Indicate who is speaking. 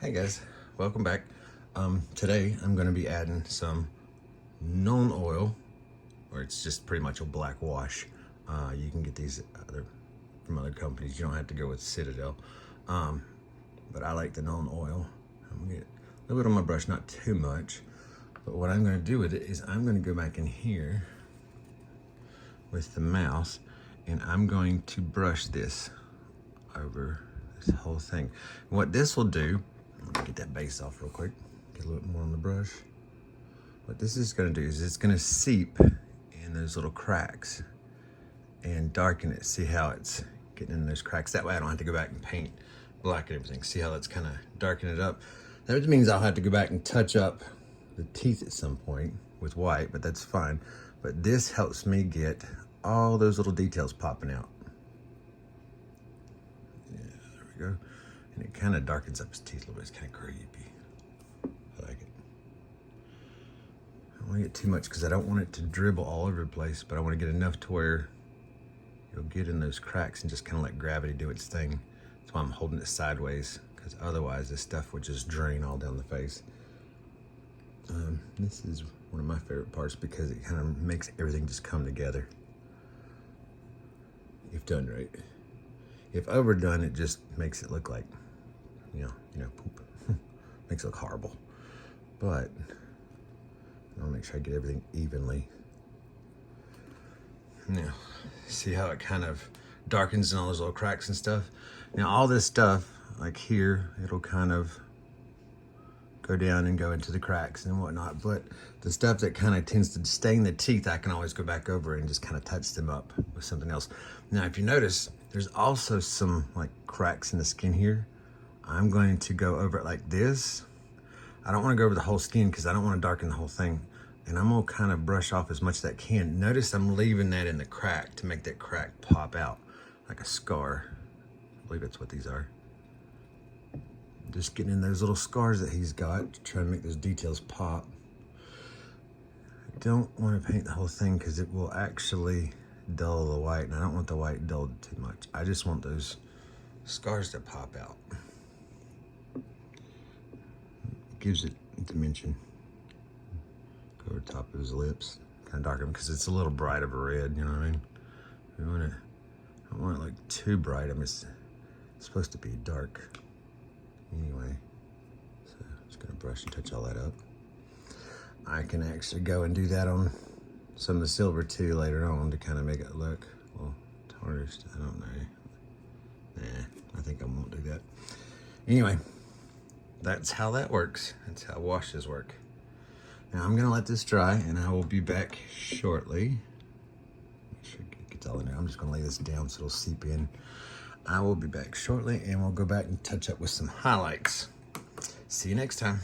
Speaker 1: Hey guys, welcome back. Today I'm going to be adding some nuln oil, or it's just pretty much a black wash. You can get these from other companies. You don't have to go with Citadel, but I like the nuln oil. I'm going to get a little bit on my brush, not too much. But what I'm going to do with it is I'm going to go back in here with the mouse, and I'm going to brush this over this whole thing. And what this will do, let me get that base off real quick, get a little more on the brush. What this is going to do is it's going to seep in those little cracks and darken it. See how it's getting in those cracks? That way I don't have to go back and paint black and everything. See how that's kind of darken it up? That means I'll have to go back and touch up the teeth at some point with white, but that's fine. But this helps me get all those little details popping out. Yeah, there we go. And it kind of darkens up his teeth a little bit. It's kind of creepy. I like it. I don't want to get too much because I don't want it to dribble all over the place, but I want to get enough to where you'll get in those cracks and just kind of let gravity do its thing. That's why I'm holding it sideways, because otherwise this stuff would just drain all down the face. This is one of my favorite parts because it kind of makes everything just come together if done right. If overdone, it just makes it look like, you know, poop. Makes it look horrible. But I'll make sure I get everything evenly. Now, see how it kind of darkens in all those little cracks and stuff? Now, all this stuff, like here, it'll kind of go down and go into the cracks and whatnot. But the stuff that kind of tends to stain the teeth, I can always go back over and just kind of touch them up with something else. Now, if you notice, there's also some like cracks in the skin here. I'm going to go over it like this. I don't want to go over the whole skin because I don't want to darken the whole thing. And I'm going to kind of brush off as much as I can. Notice I'm leaving that in the crack to make that crack pop out like a scar. I believe that's what these are. Just getting in those little scars that he's got to try to make those details pop. I don't want to paint the whole thing because it will actually dull the white, and I don't want the white dulled too much. I just want those scars to pop out. It gives it dimension. Go over the top of his lips, kind of darken because it's a little bright of a red, you know what I mean? We want it, I don't want it like too bright. I mean, it's supposed to be dark anyway. So I'm just gonna brush and touch all that up. I can actually go and do that on some of the silver too later on to kind of make it look a little tarnished. I don't know. Nah, I think I won't do that. Anyway, that's how that works. That's how washes work. Now I'm gonna let this dry and I will be back shortly. Make sure it gets all in there. I'm just gonna lay this down so it'll seep in. I will be back shortly and we'll go back and touch up with some highlights. See you next time.